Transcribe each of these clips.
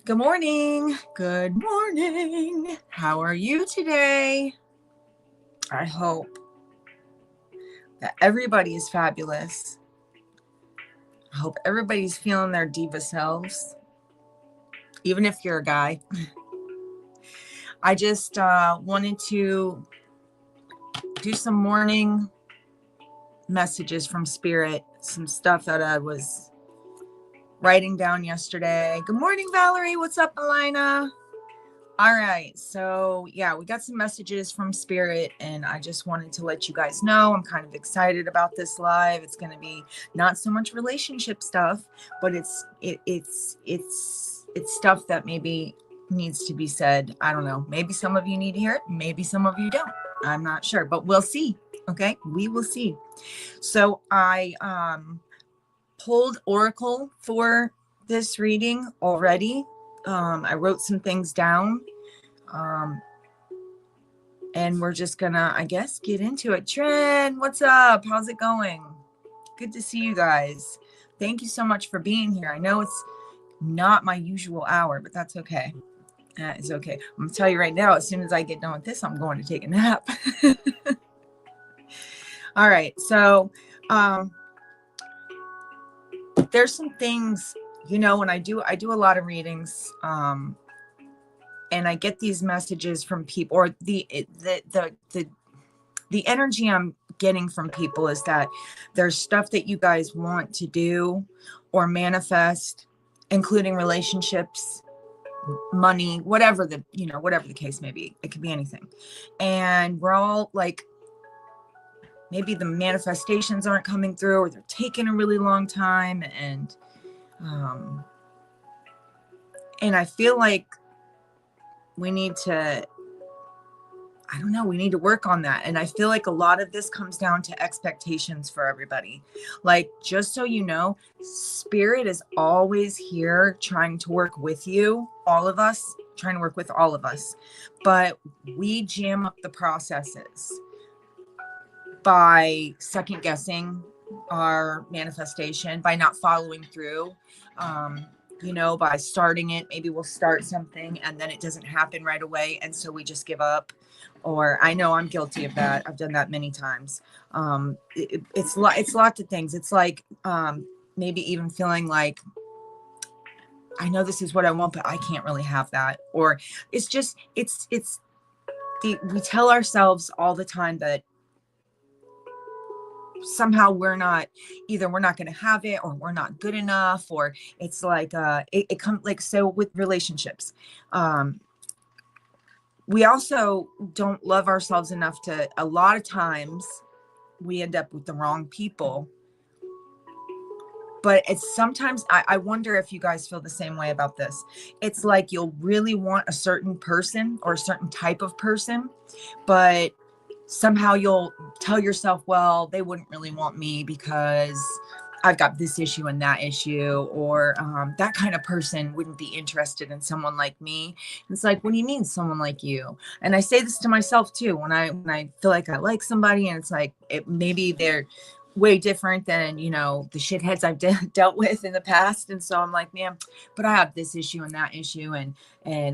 Good morning. Good morning. How are you today? I hope that everybody is fabulous. I hope everybody's feeling their diva selves, even if you're a guy. I just wanted to do some morning messages from Spirit, some stuff that I was writing down yesterday. Good morning, Valerie. What's up, Elena? All right. So yeah, we got some messages from Spirit and I just wanted to let you guys know I'm kind of excited about this live. It's going to be not so much relationship stuff, but it's stuff that maybe needs to be said. I don't know. Maybe some of you need to hear it. Maybe some of you don't. I'm not sure, but we'll see. Okay. We will see. So I pulled Oracle for this reading already. I wrote some things down, and we're just gonna, I guess, get into it. Trin, what's up? How's it going? Good to see you guys. Thank you so much for being here. I know it's not my usual hour, but that's okay. That is okay. I'm gonna tell you right now, as soon as I get done with this, I'm going to take a nap. All right, so there's some things, you know, when I do a lot of readings, and I get these messages from people, or the energy I'm getting from people is that there's stuff that you guys want to do or manifest, including relationships, money, whatever the case may be. It could be anything. And we're all like, maybe the manifestations aren't coming through, or they're taking a really long time. And I feel like we need to, we need to work on that. And I feel like a lot of this comes down to expectations for everybody. Like, just so you know, Spirit is always here trying to work with you, all of us, trying to work with all of us. But we jam up the processes by second guessing our manifestation, by not following through, by starting it. Maybe we'll start something and then it doesn't happen right away. And so we just give up. Or I know I'm guilty of that. I've done that many times. It's lots of things. It's like maybe even feeling like, I know this is what I want, but I can't really have that. Or it's just, we tell ourselves all the time that somehow we're not going to have it, or we're not good enough, or it's like it comes like, so with relationships, we also don't love ourselves enough to, a lot of times we end up with the wrong people. But it's sometimes, I wonder if you guys feel the same way about this. It's like you'll really want a certain person or a certain type of person, but somehow you'll tell yourself, well, they wouldn't really want me because I've got this issue and that issue, or that kind of person wouldn't be interested in someone like me. It's like, what do you mean someone like you? And I say this to myself too, when I feel like I like somebody and it's like, maybe they're way different than, the shitheads I've dealt with in the past. And so I'm like, man, but I have this issue and that issue. And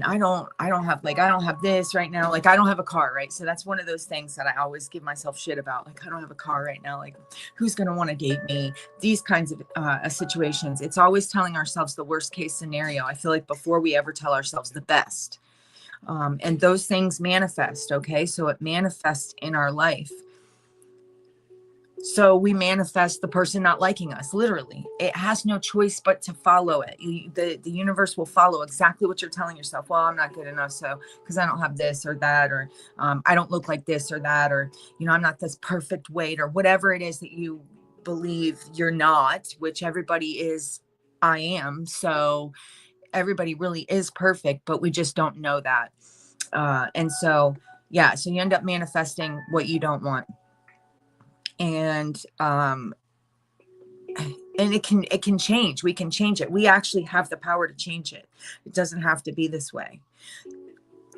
I don't have this right now. Like, I don't have a car. Right. So that's one of those things that I always give myself shit about. Like, I don't have a car right now. Like, who's going to want to date me? These kinds of situations. It's always telling ourselves the worst case scenario. I feel like before we ever tell ourselves the best. And those things manifest. Okay. So it manifests in our life. So we manifest the person not liking us, literally. It has no choice but to follow it. The universe will follow exactly what you're telling yourself. Well, I'm not good enough, so because I don't have this or that, or I don't look like this or that, or, I'm not this perfect weight, or whatever it is that you believe you're not, which everybody is, I am. So everybody really is perfect, but we just don't know that. And so, yeah, so you end up manifesting what you don't want. And it can change. We can change it. We actually have the power to change it. It doesn't have to be this way.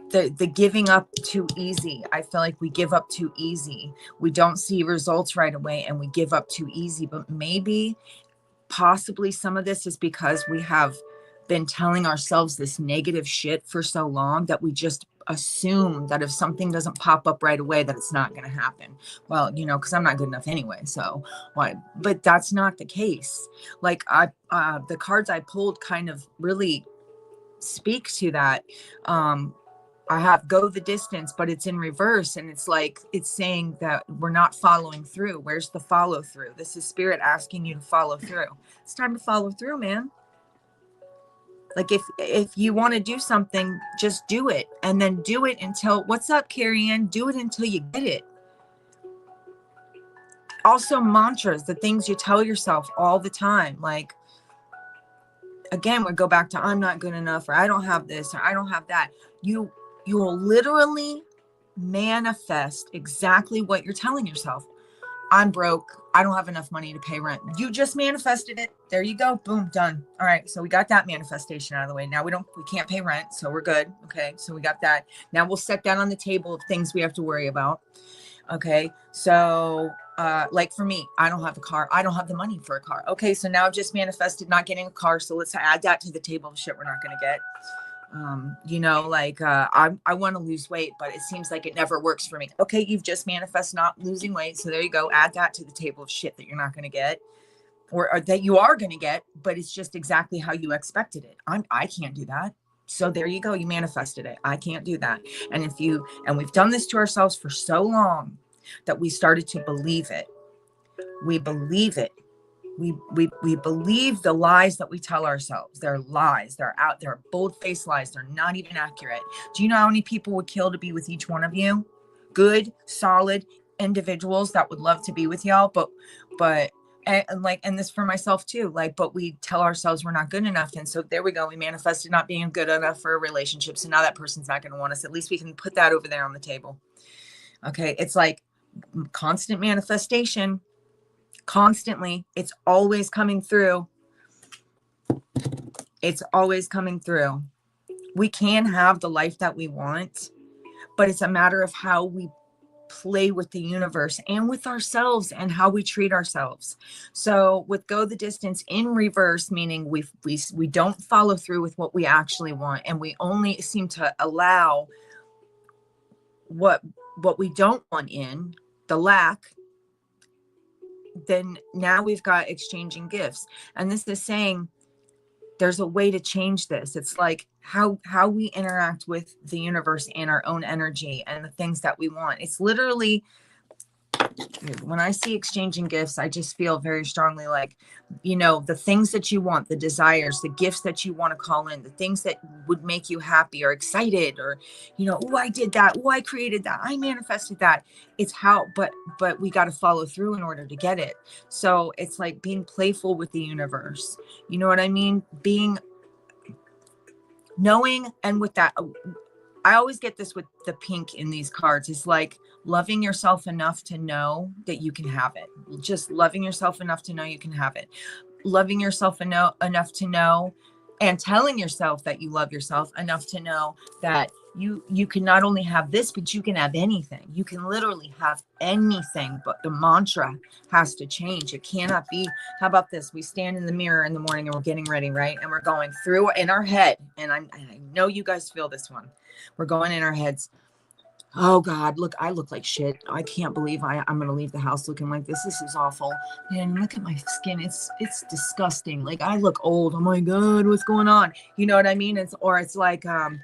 The giving up too easy. I feel like we give up too easy. We don't see results right away and we give up too easy. But maybe, possibly some of this is because we have been telling ourselves this negative shit for so long that we just assume that if something doesn't pop up right away, that it's not going to happen. Well, you know, because I'm not good enough anyway. So why? But that's not the case. Like the cards I pulled kind of really speak to that. I have go the distance, but it's in reverse. And it's like, it's saying that we're not following through. Where's the follow through? This is spirit asking you to follow through. It's time to follow through, man. Like if you want to do something, just do it, and then do it until, what's up, Carrie Ann? Do it until you get it. Also mantras, the things you tell yourself all the time. Like, again, we go back to I'm not good enough, or I don't have this, or I don't have that. You will literally manifest exactly what you're telling yourself. I'm broke. I don't have enough money to pay rent. You just manifested it. There you go. Boom, done. All right. So we got that manifestation out of the way. Now we can't pay rent. So we're good. Okay. So we got that. Now we'll set that on the table of things we have to worry about. Okay. So, like for me, I don't have a car. I don't have the money for a car. Okay. So now I've just manifested not getting a car. So let's add that to the table of shit we're not going to get. You know, like, I want to lose weight, but it seems like it never works for me. Okay. You've just manifested not losing weight. So there you go. Add that to the table of shit that you're not going to get, or that you are going to get, but it's just exactly how you expected it. I can't do that. So there you go. You manifested it. I can't do that. And we've done this to ourselves for so long that we started to believe it. We believe it. We believe the lies that we tell ourselves. They're lies. They're bold-faced lies. They're not even accurate. Do you know how many people would kill to be with each one of you? Good, solid individuals that would love to be with y'all, but and this for myself too. Like, but we tell ourselves we're not good enough, and so there we go. We manifested not being good enough for a relationship. So now that person's not going to want us. At least we can put that over there on the table. Okay, it's like constant manifestation. Constantly, it's always coming through. It's always coming through. We can have the life that we want, but it's a matter of how we play with the universe and with ourselves and how we treat ourselves. So with go the distance in reverse, meaning we don't follow through with what we actually want, and we only seem to allow what we don't want in, the lack. Then now we've got exchanging gifts. And this is saying there's a way to change this. It's like how we interact with the universe and our own energy and the things that we want. It's literally, when I see exchanging gifts, I just feel very strongly like, you know, the things that you want, the desires, the gifts that you want to call in, the things that would make you happy or excited, or, you know, oh, I did that. Oh, I created that. I manifested that. It's how, but we got to follow through in order to get it. So it's like being playful with the universe. You know what I mean? Knowing, and with that, I always get this with the pink in these cards. It's like loving yourself enough to know that you can have it. Just loving yourself enough to know you can have it. Loving yourself enough to know, and telling yourself that you love yourself enough to know that you can not only have this, but you can have anything. You can literally have anything, but the mantra has to change. It cannot be, how about this? We stand in the mirror in the morning and we're getting ready, right? And we're going through in our head. And I know you guys feel this one. We're going in our heads. Oh God, look, I look like shit. I can't believe I'm going to leave the house looking like this. This is awful. And look at my skin. It's disgusting. Like, I look old. Oh my God, what's going on? You know what I mean? It's like, I'm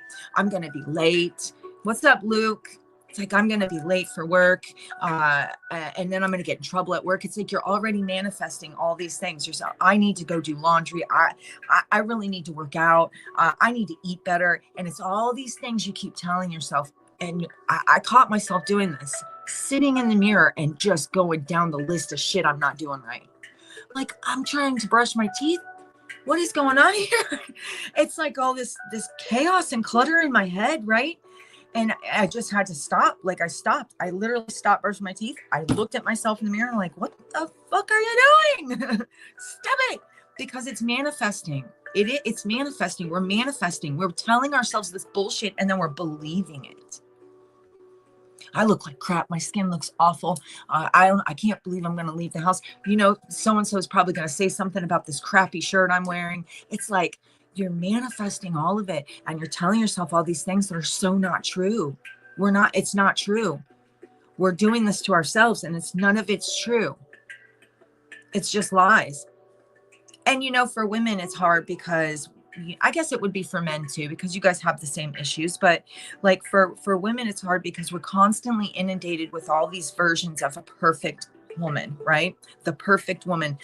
going to be late. What's up, Luke? It's like, I'm going to be late for work. And then I'm going to get in trouble at work. It's like, you're already manifesting all these things. You're saying, I need to go do laundry. I really need to work out. I need to eat better. And it's all these things you keep telling yourself. And I caught myself doing this, sitting in the mirror and just going down the list of shit I'm not doing right. Like, I'm trying to brush my teeth. What is going on here? It's like all this chaos and clutter in my head, right? And I just had to stop. Like, I stopped. I literally stopped brushing my teeth. I looked at myself in the mirror and like, what the fuck are you doing? Stop it. Because it's manifesting. It's manifesting. We're manifesting. We're telling ourselves this bullshit and then we're believing it. I look like crap. My skin looks awful. I can't believe I'm going to leave the house. You know, so-and-so is probably going to say something about this crappy shirt I'm wearing. It's like, you're manifesting all of it, and you're telling yourself all these things that are so not true. It's not true. We're doing this to ourselves, and none of it's true. It's just lies. And, for women, it's hard because I guess it would be for men too, because you guys have the same issues. But like for women, it's hard because we're constantly inundated with all these versions of a perfect woman, right? The perfect woman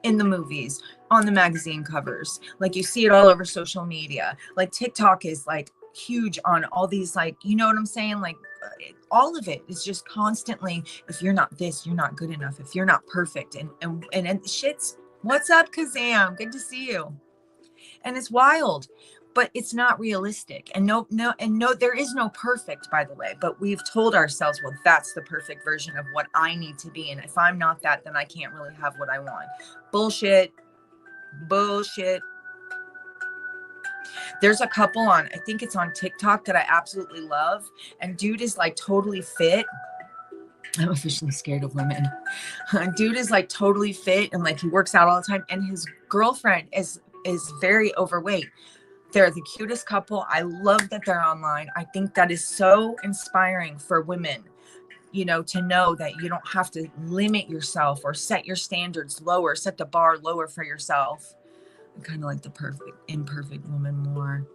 in the movies, on the magazine covers. Like, you see it all over social media. Like, TikTok is like huge on all these, like, you know what I'm saying? Like, all of it is just constantly, if you're not this, you're not good enough. If you're not perfect, and shit's, what's up, Kazam? Good to see you. And it's wild, but it's not realistic. And no, there is no perfect, by the way, but we've told ourselves, well, that's the perfect version of what I need to be. And if I'm not that, then I can't really have what I want. Bullshit. There's a couple I think it's on TikTok, that I absolutely love. And dude is like totally fit. I'm officially scared of women. Dude is like totally fit, and like he works out all the time. And his girlfriend is very overweight. They're the cutest couple. I love that they're online. I think that is so inspiring for women, to know that you don't have to limit yourself or set your standards lower, set the bar lower for yourself. I kind of like the imperfect woman more.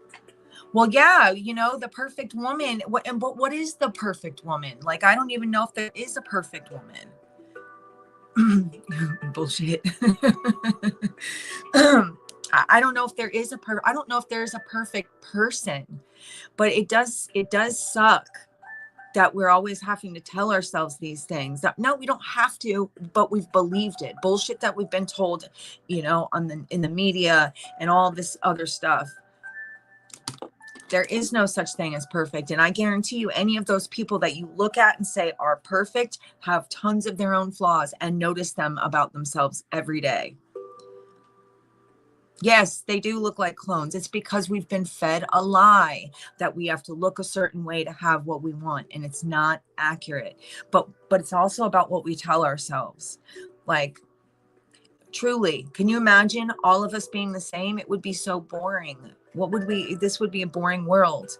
Well, yeah, the perfect woman. What is the perfect woman? Like, I don't even know if there is a perfect woman. Bullshit. I don't know if there is I don't know if there is a perfect person, but it does suck that we're always having to tell ourselves these things. That, no, we don't have to, but we've believed it. Bullshit that we've been told, in the media and all this other stuff. There is no such thing as perfect. And I guarantee you, any of those people that you look at and say are perfect have tons of their own flaws, and notice them about themselves every day. Yes, they do look like clones. It's because we've been fed a lie that we have to look a certain way to have what we want, and it's not accurate. But it's also about what we tell ourselves. Like, truly, can you imagine all of us being the same? It would be so boring. This would be a boring world.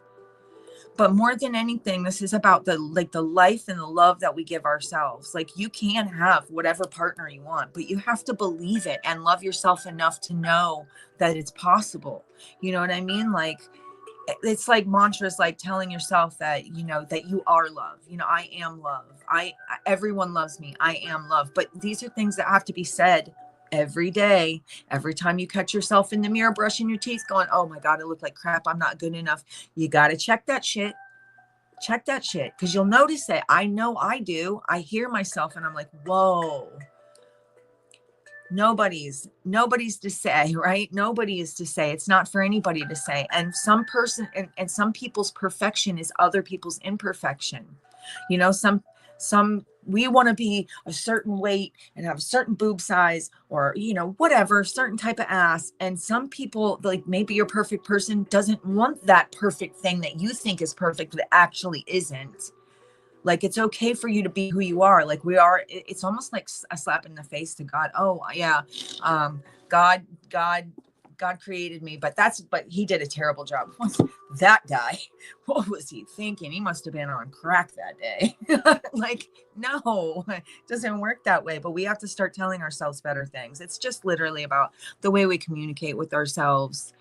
But more than anything, this is about the life and the love that we give ourselves. Like, you can have whatever partner you want, but you have to believe it and love yourself enough to know that it's possible. You know what I mean? Like, it's like mantras, like telling yourself that, that you are love. I am love. Everyone loves me. I am love. But these are things that have to be said every day. Every time you catch yourself in the mirror brushing your teeth going, oh my God, I look like crap, I'm not good enough. You got to check that shit, because you'll notice it. I know I do. I hear myself and I'm like, whoa. Nobody's to say, right? Nobody is to say. It's not for anybody to say. And some people's perfection is other people's imperfection. Some we want to be a certain weight and have a certain boob size, or whatever, certain type of ass. And some people, like, maybe your perfect person doesn't want that perfect thing that you think is perfect, but it actually isn't. Like, it's okay for you to be who you are. Like, we are. It's almost like a slap in the face to God. Oh yeah, God created me, but he did a terrible job. That guy, what was he thinking? He must have been on crack that day. Like, no, it doesn't work that way. But we have to start telling ourselves better things. It's just literally about the way we communicate with ourselves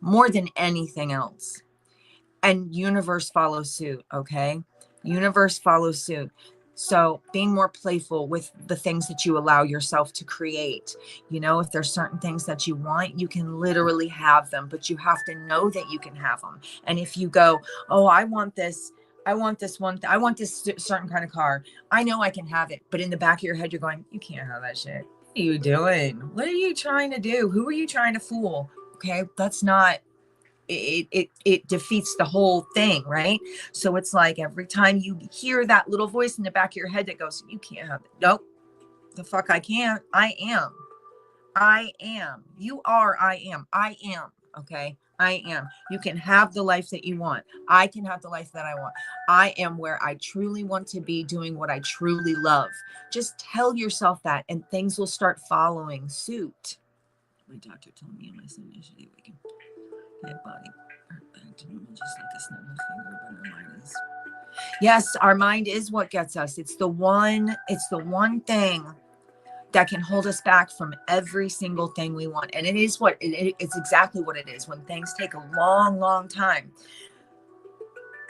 more than anything else. And universe follows suit. Okay. Universe follows suit. So being more playful with the things that you allow yourself to create. If there's certain things that you want, you can literally have them, but you have to know that you can have them. And if you go, oh, I want this certain kind of car, I know I can have it. But in the back of your head, you're going, you can't have that shit. What are you doing? What are you trying to do? Who are you trying to fool? Okay. That's not, it defeats the whole thing, right? So it's like every time you hear that little voice in the back of your head that goes, you can't have it. Nope, the fuck I can't. I am. You are. I am. Okay. I am. You can have the life that you want. I can have the life that I want. I am where I truly want to be, doing what I truly love. Just tell yourself that, and things will start following suit. My doctor told me my son yesterday we can get body back to normal just like a snap of a finger, but our mind is. Yes, our mind is what gets us. It's the one thing that can hold us back from every single thing we want. And it is it's exactly what it is. When things take a long, long time,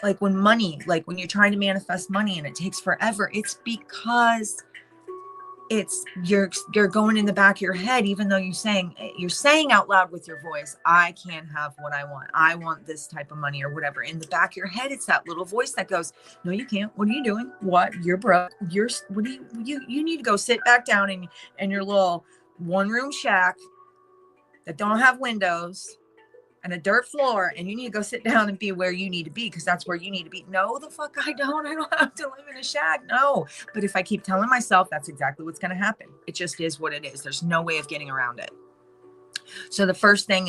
like when you're trying to manifest money and it takes forever, it's because you're going in the back of your head, even though you're saying out loud with your voice, I can't have what I want this type of money or whatever. In the back of your head, it's that little voice that goes, no, you can't. What are you doing? What? You're broke. You need to go sit back down in your little 1-room shack that don't have windows and a dirt floor, and you need to go sit down and be where you need to be, because that's where you need to be. No, the fuck I don't have to live in a shack. No. But if I keep telling myself, that's exactly what's going to happen. It just is what it is. There's no way of getting around it. So the first thing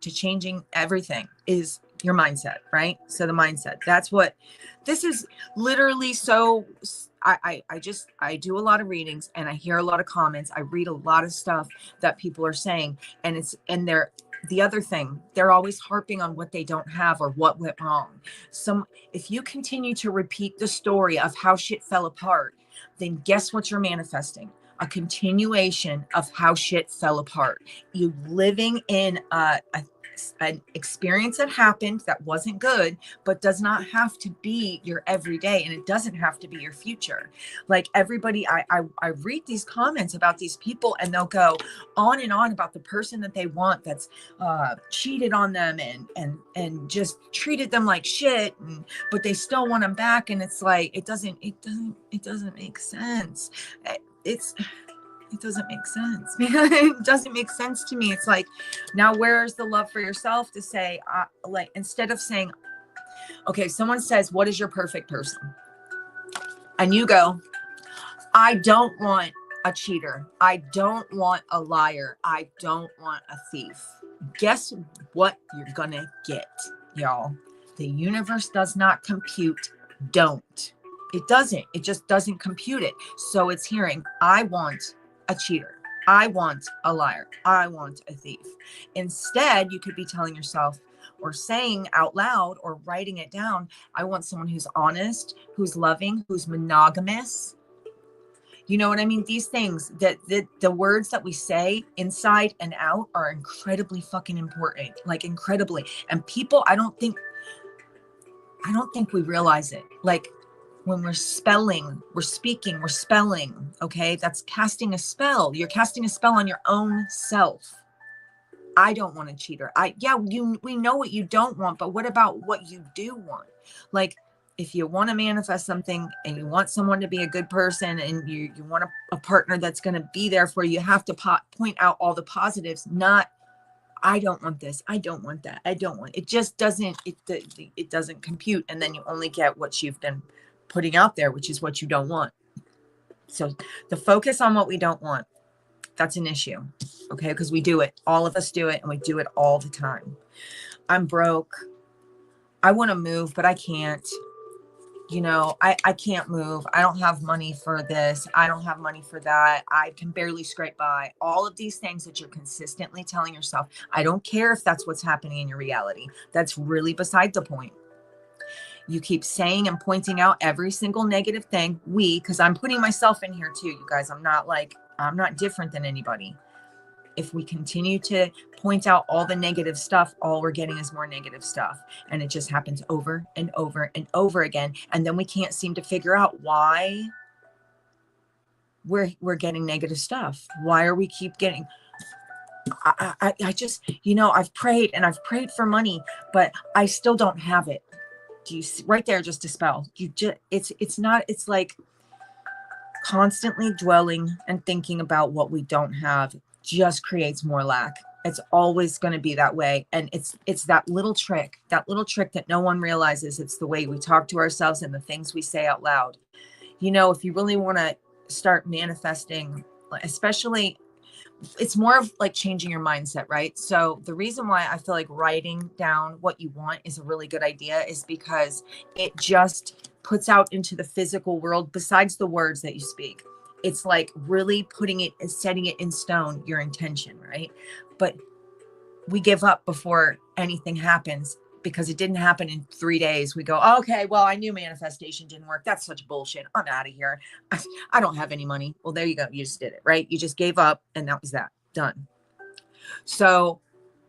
to changing everything is your mindset, right? So the mindset, this is literally. So I do a lot of readings and I hear a lot of comments. I read a lot of stuff that people are saying, and the other thing, they're always harping on what they don't have or what went wrong. If you continue to repeat the story of how shit fell apart, then guess what you're manifesting? A continuation of how shit fell apart. You living in an experience that happened that wasn't good, but does not have to be your everyday, and it doesn't have to be your future. Like everybody, I read these comments about these people, and they'll go on and on about the person that they want that's cheated on them and just treated them like shit, but they still want them back, and it's like it doesn't make sense. It doesn't make sense. It doesn't make sense to me. It's like, now where's the love for yourself to say, like, instead of saying, okay, someone says, what is your perfect person? And you go, I don't want a cheater. I don't want a liar. I don't want a thief. Guess what you're gonna get, y'all? The universe does not compute don't. It doesn't. It just doesn't compute it. So it's hearing, I want a cheater. I want a liar. I want a thief. Instead, you could be telling yourself or saying out loud or writing it down, I want someone who's honest, who's loving, who's monogamous. You know what I mean? These things, that the words that we say inside and out are incredibly fucking important, like incredibly. And people, I don't think we realize it. Like, when we're speaking, we're spelling, okay? That's casting a spell. You're casting a spell on your own self. I don't want a cheater. We know what you don't want, but what about what you do want? Like, if you want to manifest something and you want someone to be a good person and you want a partner that's going to be there for you, you have to point out all the positives, not, I don't want this. I don't want that. I don't want, it just doesn't, it doesn't compute. And then you only get what you've been putting out there, which is what you don't want. So the focus on what we don't want, that's an issue. Okay. Because we do it. All of us do it, and we do it all the time. I'm broke. I want to move, but I can't. You know, I can't move. I don't have money for this. I don't have money for that. I can barely scrape by. All of these things that you're consistently telling yourself. I don't care if that's what's happening in your reality. That's really beside the point. You keep saying and pointing out every single negative thing. Because I'm putting myself in here too, you guys. I'm not different than anybody. If we continue to point out all the negative stuff, all we're getting is more negative stuff. And it just happens over and over and over again. And then we can't seem to figure out why we're getting negative stuff. Why are we keep getting... I just, I've prayed for money, but I still don't have it. Do you see right there? Just a spell. It's like constantly dwelling and thinking about what we don't have just creates more lack. It's always going to be that way. And it's that little trick that no one realizes. It's the way we talk to ourselves and the things we say out loud. If you really want to start manifesting, especially, it's more of like changing your mindset, right? So the reason why I feel like writing down what you want is a really good idea is because it just puts out into the physical world, besides the words that you speak, it's like really putting it and setting it in stone, your intention, right? But we give up before anything happens because it didn't happen in 3 days. We go, okay, well, I knew manifestation didn't work. That's such bullshit. I'm out of here. I don't have any money. Well, there you go. You just did it, right? You just gave up, and that was that. Done. So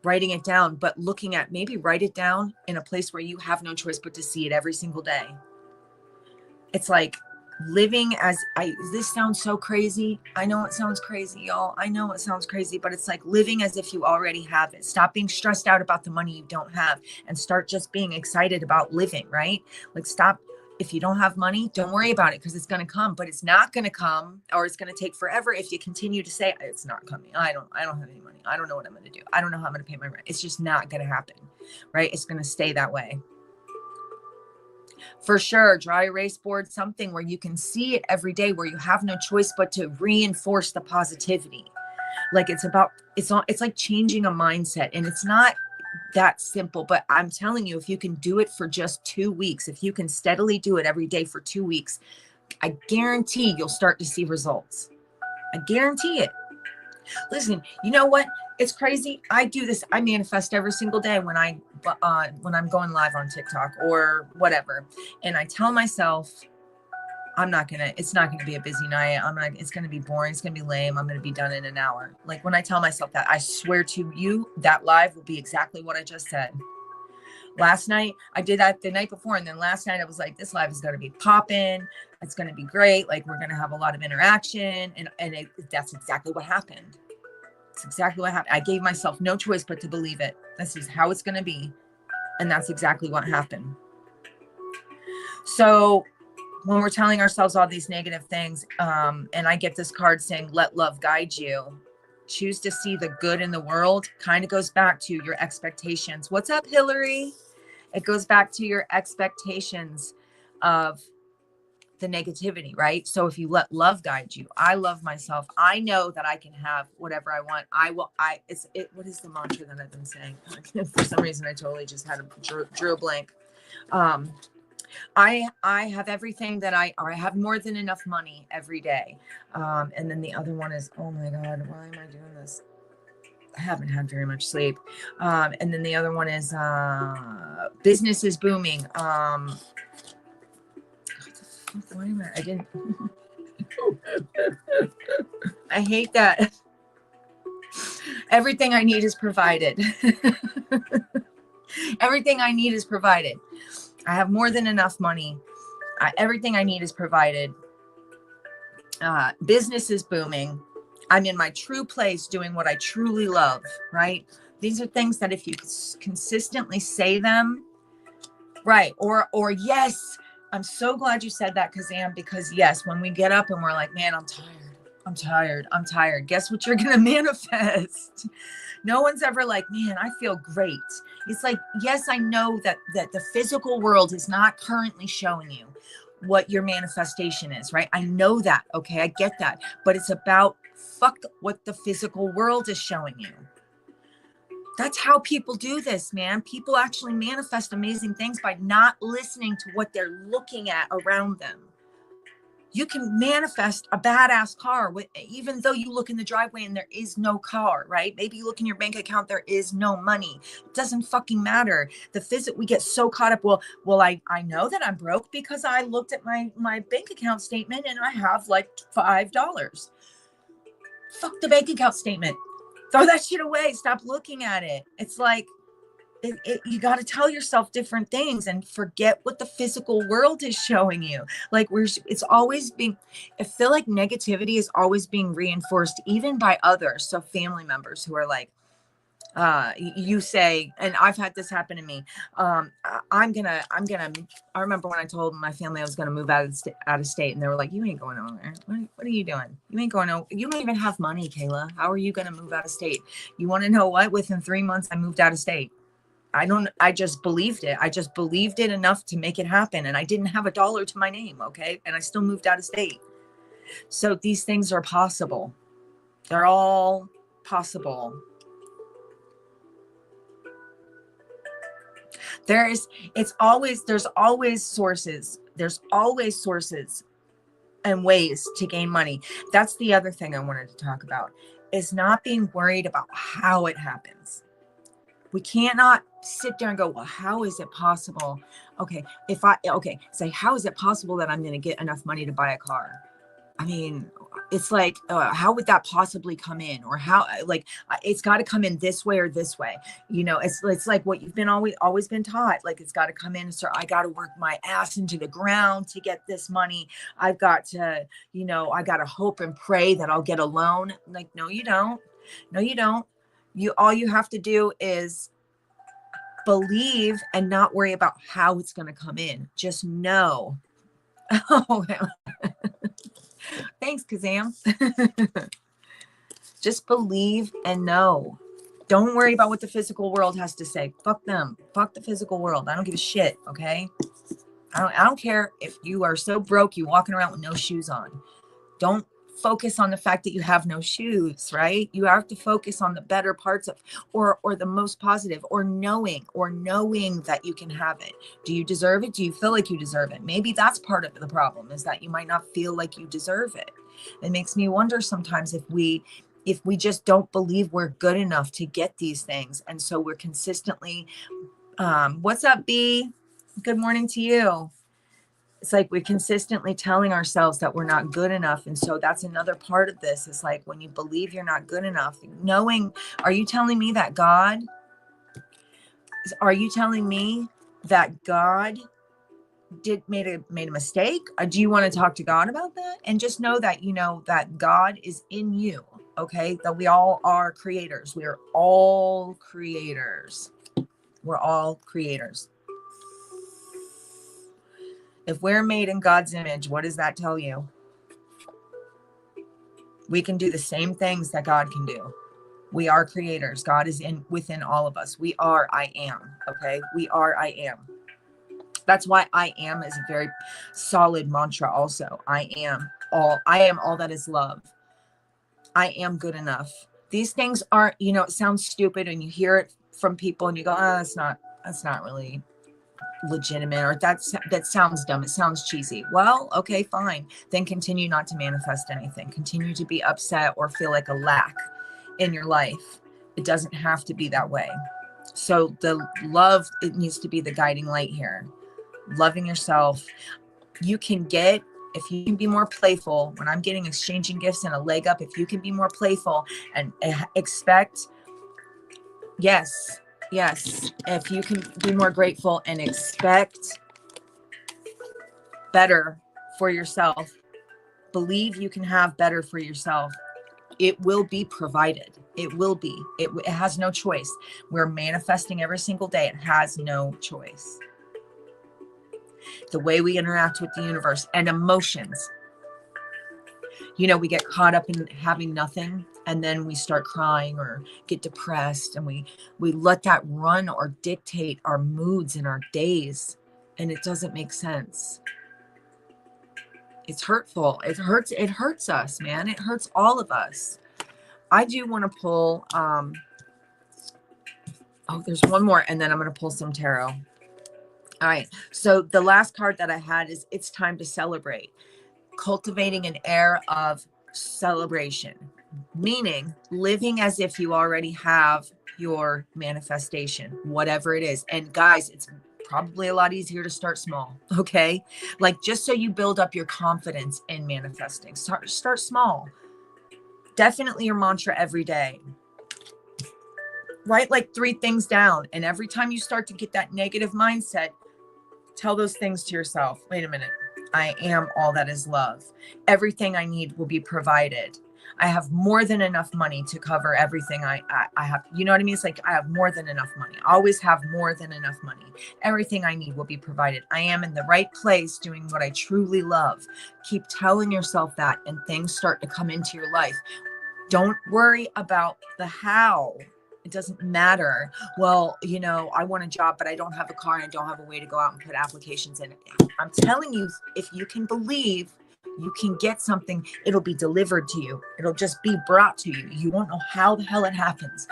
writing it down, but looking at, maybe write it down in a place where you have no choice but to see it every single day. It's like living as this sounds so crazy. I know it sounds crazy, y'all. I know it sounds crazy, but it's like living as if you already have it. Stop being stressed out about the money you don't have and start just being excited about living, right? Like, stop. If you don't have money, don't worry about it, because it's going to come, but it's not going to come, or it's going to take forever if you continue to say it's not coming. I don't have any money. I don't know what I'm going to do. I don't know how I'm going to pay my rent. It's just not going to happen, right? It's going to stay that way. For sure, dry erase board, something where you can see it every day, where you have no choice but to reinforce the positivity. Like, it's like changing a mindset, and it's not that simple, but I'm telling you, if you can do it for just 2 weeks, if you can steadily do it every day for 2 weeks, I guarantee you'll start to see results. I guarantee it. Listen, you know what? It's crazy. I do this. I manifest every single day when I'm going live on TikTok or whatever. And I tell myself, it's not gonna be a busy night. It's gonna be boring. It's gonna be lame. I'm gonna be done in an hour. Like, when I tell myself that, I swear to you, that live will be exactly what I just said. Last night, I did that the night before. And then last night I was like, this live is going to be popping. It's going to be great. Like, we're going to have a lot of interaction. And that's exactly what happened. It's exactly what happened. I gave myself no choice but to believe it. This is how it's going to be. And that's exactly what happened. So when we're telling ourselves all these negative things, and I get this card saying, let love guide you, choose to see the good in the world, kind of goes back to your expectations. What's up, Hillary? It goes back to your expectations of the negativity, right? So if you let love guide you, I love myself. I know that I can have whatever I want. What is the mantra that I've been saying? For some reason, I totally just had drew a blank. I have everything that I have more than enough money every day. And then the other one is, oh my God, why am I doing this? I haven't had very much sleep. And then the other one is business is booming. Why am I didn't. I hate that. Everything I need is provided. Everything I need is provided. I have more than enough money. Everything I need is provided. Business is booming. I'm in my true place doing what I truly love, right? These are things that if you consistently say them, right? Or yes, I'm so glad you said that, Kazam, because yes, when we get up and we're like, man, I'm tired. Guess what you're going to manifest? No one's ever like, man, I feel great. It's like, yes, I know that the physical world is not currently showing you what your manifestation is, right? I know that. Okay. I get that. But it's about fuck what the physical world is showing you. That's how people do this, man. People actually manifest amazing things by not listening to what they're looking at around them. You can manifest a badass car even though you look in the driveway and there is no car, right? Maybe you look in your bank account, there is no money. It doesn't fucking matter. We get so caught up. Well, I know that I'm broke because I looked at my bank account statement and I have like $5. Fuck the bank account statement. Throw that shit away. Stop looking at it. It's like, you got to tell yourself different things and forget what the physical world is showing you. Like it's always being, I feel like negativity is always being reinforced even by others. So family members who are like, you say, and I've had this happen to me. I remember when I told my family I was going to move out of state, and they were like, you ain't going nowhere. What are you doing? You ain't going nowhere. You don't even have money, Kayla. How are you going to move out of state? You want to know what? Within 3 months, I moved out of state. I just believed it. I just believed it enough to make it happen. And I didn't have $1 to my name. Okay. And I still moved out of state. So these things are possible. They're all possible. There's always sources. There's always sources and ways to gain money. That's the other thing I wanted to talk about, is not being worried about how it happens. We cannot sit there and go, well, how is it possible? Okay, say, how is it possible that I'm going to get enough money to buy a car? I mean, it's like, how would that possibly come in? Or how, like, it's got to come in this way or this way. You know, it's like what you've been always been taught. Like, it's got to come in. So I got to work my ass into the ground to get this money. I've got to, you know, I got to hope and pray that I'll get a loan. Like, no, you don't. No, you don't. All you have to do is believe and not worry about how it's going to come in. Just know. Oh, thanks, Kazam. Just believe and know. Don't worry about what the physical world has to say. Fuck them. Fuck the physical world. I don't give a shit. Okay. I don't care if you are so broke, you walking around with no shoes on. Don't focus on the fact that you have no shoes, right? You have to focus on the better parts of, or the most positive, or knowing that you can have it. Do you deserve it? Do you feel like you deserve it? Maybe that's part of the problem, is that you might not feel like you deserve it. It makes me wonder sometimes if we just don't believe we're good enough to get these things. And so we're consistently, what's up, B? Good morning to you. It's like we're consistently telling ourselves that we're not good enough. And so that's another part of this. It's like when you believe you're not good enough, knowing, are you telling me that God made a mistake? Do you want to talk to God about that? And just know that, you know, that God is in you. Okay. That we all are creators. We are all creators. We're all creators. If we're made in God's image, what does that tell you? We can do the same things that God can do. We are creators. God is within all of us. We are I am. Okay. We are I am. That's why I am is a very solid mantra also. I am all that is love. I am good enough. These things aren't, you know, it sounds stupid and you hear it from people and you go, oh, that's not really legitimate, or that sounds dumb. It sounds cheesy. Well, okay, fine. Then continue not to manifest anything. Continue to be upset or feel like a lack in your life. It doesn't have to be that way. So the love, it needs to be the guiding light here. Loving yourself. You can get, if you can be more playful, when I'm getting exchanging gifts and a leg up, if you can be more playful and expect, yes, if you can be more grateful and expect better for yourself, believe you can have better for yourself, it will be provided. It will be. It has no choice. We're manifesting every single day. It has no choice. The way we interact with the universe and emotions. You know, we get caught up in having nothing, and then we start crying or get depressed, and we let that run or dictate our moods and our days, and it doesn't make sense. It's hurtful. It hurts us, man. It hurts all of us. I do want to pull there's one more, and then I'm going to pull some tarot. All right. So the last card that I had is it's time to celebrate. Cultivating an air of celebration, meaning living as if you already have your manifestation, whatever it is. And guys, it's probably a lot easier to start small. Okay. Like, just so you build up your confidence in manifesting, start small. Definitely your mantra every day. Write like 3 things down. And every time you start to get that negative mindset, tell those things to yourself. Wait a minute. I am all that is love. Everything I need will be provided. I have more than enough money to cover everything I have. You know what I mean? It's like I have more than enough money. I always have more than enough money. Everything I need will be provided. I am in the right place doing what I truly love. Keep telling yourself that, and things start to come into your life. Don't worry about the how. It doesn't matter. Well, you know, I want a job, but I don't have a car and I don't have a way to go out and put applications in. I'm telling you, if you can believe you can get something, it'll be delivered to you. It'll just be brought to you. You won't know how the hell it happens.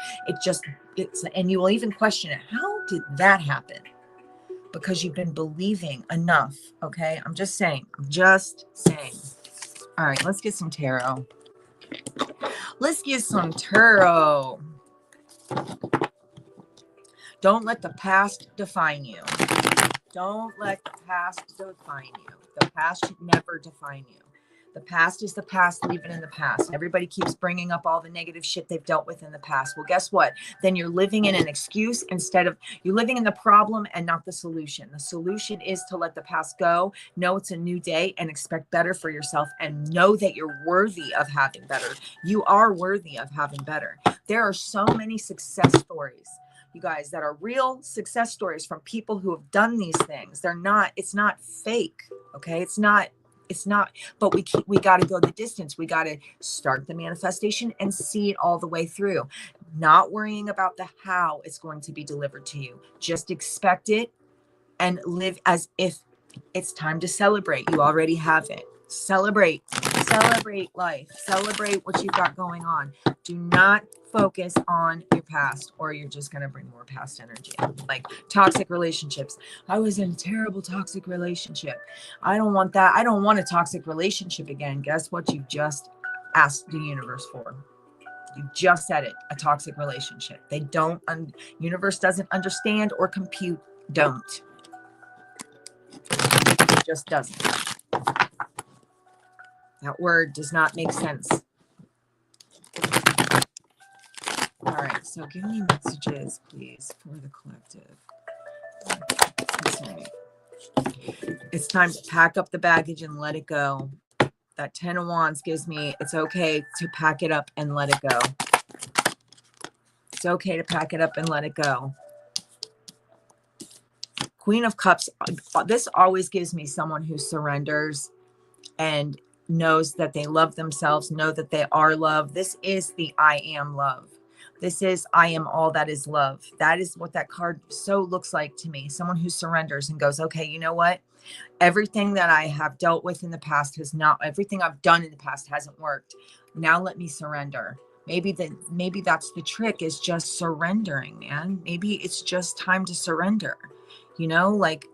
And you will even question it. How did that happen? Because you've been believing enough. Okay. I'm just saying. All right, let's get some tarot. Let's get some tarot. Don't let the past define you. Don't let the past define you. The past should never define you. The past is the past, leave it in the past. Everybody keeps bringing up all the negative shit they've dealt with in the past. Well, guess what? Then you're living in an excuse instead of, you're living in the problem and not the solution. The solution is to let the past go, know it's a new day, and expect better for yourself, and know that you're worthy of having better. You are worthy of having better. There are so many success stories, you guys, that are real success stories from people who have done these things. They're not, it's not fake. Okay. It's not, but we got to go the distance. We got to start the manifestation and see it all the way through, not worrying about the how it's going to be delivered to you. Just expect it and live as if it's time to celebrate. You already have it. Celebrate life. Celebrate what you've got going on. Do not focus on your past, or you're just going to bring more past energy. Like toxic relationships. I was in a terrible toxic relationship. I don't want that. I don't want a toxic relationship again. Guess what you just asked the universe for? You just said it, a toxic relationship. They don't, universe doesn't understand or compute. Don't. It just doesn't. That word does not make sense. All right, so give me messages, please, for the collective. It's time to pack up the baggage and let it go. That 10 of Wands gives me, it's okay to pack it up and let it go. It's okay to pack it up and let it go. Queen of Cups, this always gives me someone who surrenders and knows that they love themselves, know that they are loved. This is the I am love. This is I am all that is love. That is what that card so looks like to me. Someone who surrenders and goes, okay, you know what? Everything that I have dealt with in the past has not, everything I've done in the past hasn't worked. Now let me surrender. Maybe that's the trick, is just surrendering, man. Maybe it's just time to surrender. You know, like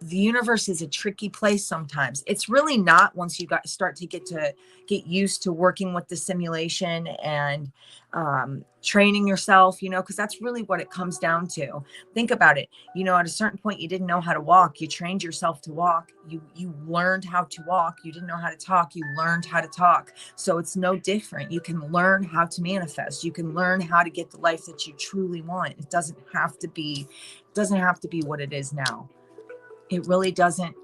the universe is a tricky place sometimes. It's really not, once you start to get used to working with the simulation and training yourself, you know, because that's really what it comes down to. Think about it. You know, at a certain point, you didn't know how to walk. You trained yourself to walk. You learned how to walk. You didn't know how to talk. You learned how to talk. So it's no different. You can learn how to manifest. You can learn how to get the life that you truly want. It doesn't have to be what it is now. It really doesn't.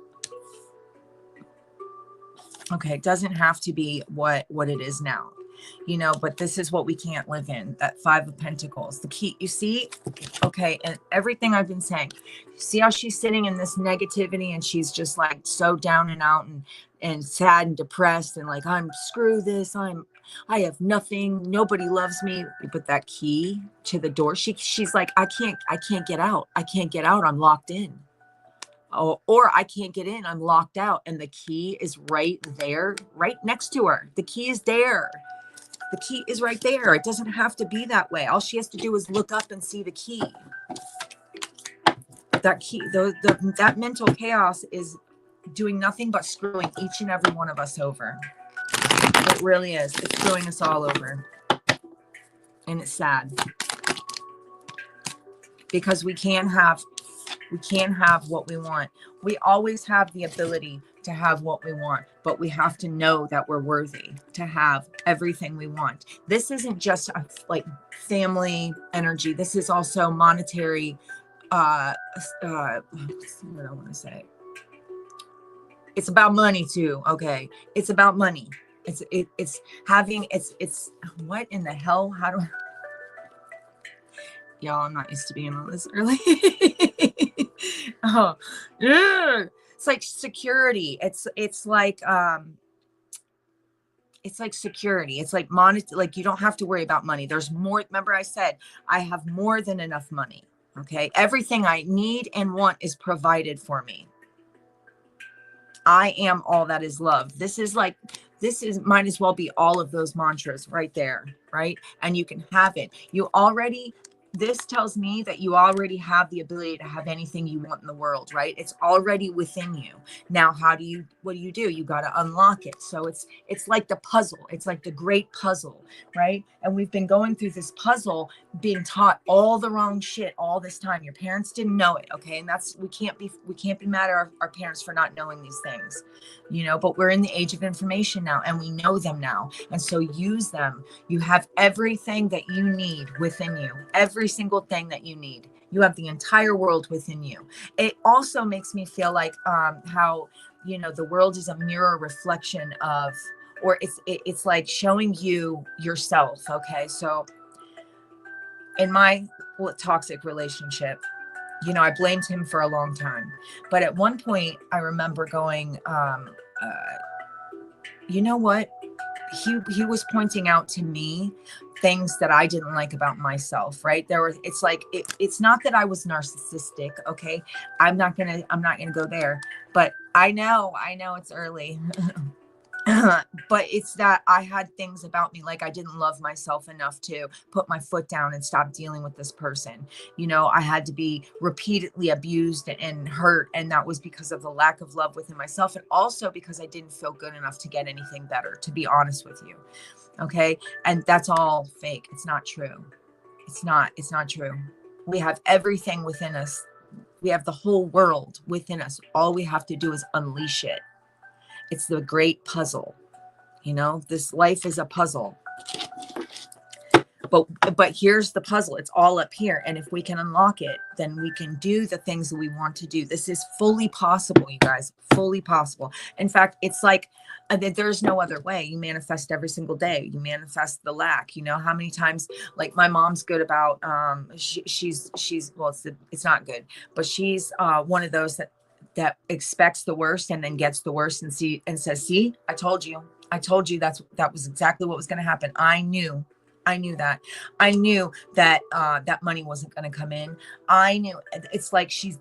Okay, it doesn't have to be what it is now, you know, but this is what we can't live in. That 5 of Pentacles, the key, you see, okay, and everything I've been saying, see how she's sitting in this negativity and she's just like so down and out and sad and depressed and like, I'm screw this, I have nothing, nobody loves me. But that key to the door, she's like, I can't get out. I can't get out. I'm locked in. Oh, or I can't get in, I'm locked out. And the key is right there, right next to her. The key is there. The key is right there. It doesn't have to be that way. All she has to do is look up and see the key. That key, that mental chaos is doing nothing but screwing each and every one of us over. It really is. It's screwing us all over. And it's sad. Because we can't have what we want. We always have the ability to have what we want, but we have to know that we're worthy to have everything we want. This isn't just like family energy. This is also monetary. What's what I want to say? It's about money too. Okay, it's about money. It's what in the hell? How do I? Y'all, I'm not used to being on this early. Oh, yeah. It's like security. It's like security. It's like like you don't have to worry about money. There's more. Remember I said I have more than enough money. Okay. Everything I need and want is provided for me. I am all that is love. This is might as well be all of those mantras right there. Right. And you can have it. You already this tells me that you already have the ability to have anything you want in the world, right? It's already within you. Now, what do? You got to unlock it. So it's like the puzzle. It's like the great puzzle, right? And we've been going through this puzzle, being taught all the wrong shit all this time. Your parents didn't know it, okay? And that's, we can't be mad at our parents for not knowing these things, but we're in the age of information now, and we know them now. And so use them. You have everything that you need within you, every single thing that you need. You have the entire world within you. It also makes me feel like how, the world is a mirror reflection of, or it's like showing you yourself. Okay. So in my toxic relationship, I blamed him for a long time. But at one point, I remember going, you know what? He was pointing out to me things that I didn't like about myself, right? It's like, it's not that I was narcissistic. Okay. I'm not gonna go there, but I know it's early. But it's that I had things about me, like I didn't love myself enough to put my foot down and stop dealing with this person. I had to be repeatedly abused and hurt, and that was because of the lack of love within myself, and also because I didn't feel good enough to get anything better, to be honest with you. Okay. And that's all fake. It's not true. It's not true. We have everything within us. We have the whole world within us. All we have to do is unleash it. It's the great puzzle. This life is a puzzle. But here's the puzzle. It's all up here. And if we can unlock it, then we can do the things that we want to do. This is fully possible, you guys, fully possible. In fact, it's like there's no other way. You manifest every single day. You manifest the lack. How many times, like my mom's good about, she's well, it's not good, but she's one of those that expects the worst and then gets the worst and says, see, I told you that was exactly what was going to happen. I knew that. I knew that that money wasn't going to come in. I knew. It's like she's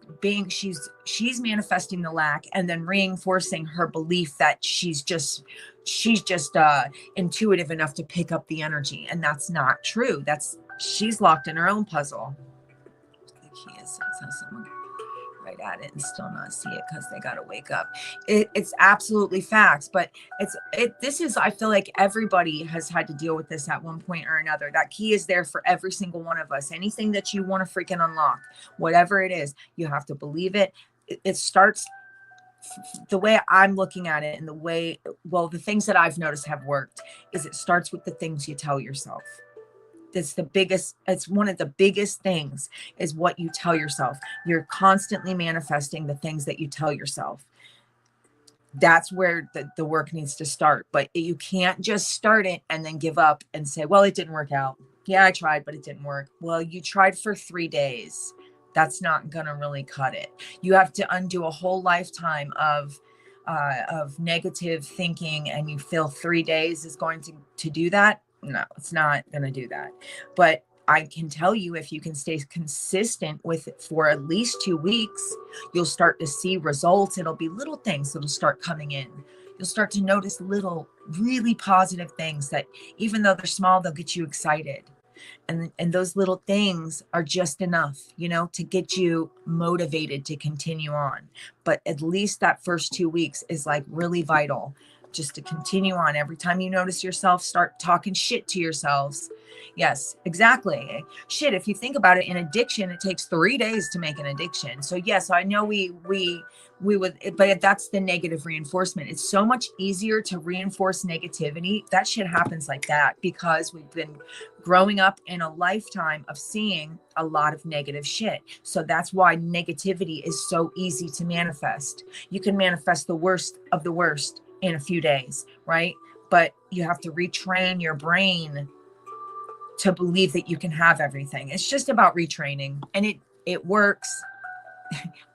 manifesting the lack and then reinforcing her belief that she's just intuitive enough to pick up the energy. And that's not true. She's locked in her own puzzle. The key is someone right at it and still not see it because they got to wake up. It's absolutely facts, but this is, I feel like everybody has had to deal with this at one point or another. That key is there for every single one of us. Anything that you want to freaking unlock, whatever it is, you have to believe it. It starts the way I'm looking at it, and the things that I've noticed have worked is it starts with the things you tell yourself. It's one of the biggest things is what you tell yourself. You're constantly manifesting the things that you tell yourself. That's where the work needs to start. But you can't just start it and then give up and say, well, it didn't work out. Yeah, I tried, but it didn't work. Well, you tried for 3 days. That's not going to really cut it. You have to undo a whole lifetime of negative thinking, and you feel 3 days is going to do that. No, it's not going to do that. But I can tell you, if you can stay consistent with it for at least 2 weeks, you'll start to see results. It'll be little things that'll start coming in. You'll start to notice little, really positive things that, even though they're small, they'll get you excited. And those little things are just enough, to get you motivated to continue on. But at least that first 2 weeks is like really vital, just to continue on. Every time you notice yourself, start talking shit to yourselves. Yes, exactly. Shit, if you think about it, in addiction, it takes 3 days to make an addiction. So yes, I know we would, but that's the negative reinforcement. It's so much easier to reinforce negativity. That shit happens like that because we've been growing up in a lifetime of seeing a lot of negative shit. So that's why negativity is so easy to manifest. You can manifest the worst of the worst in a few days, right? But you have to retrain your brain to believe that you can have everything. It's just about retraining, and it works.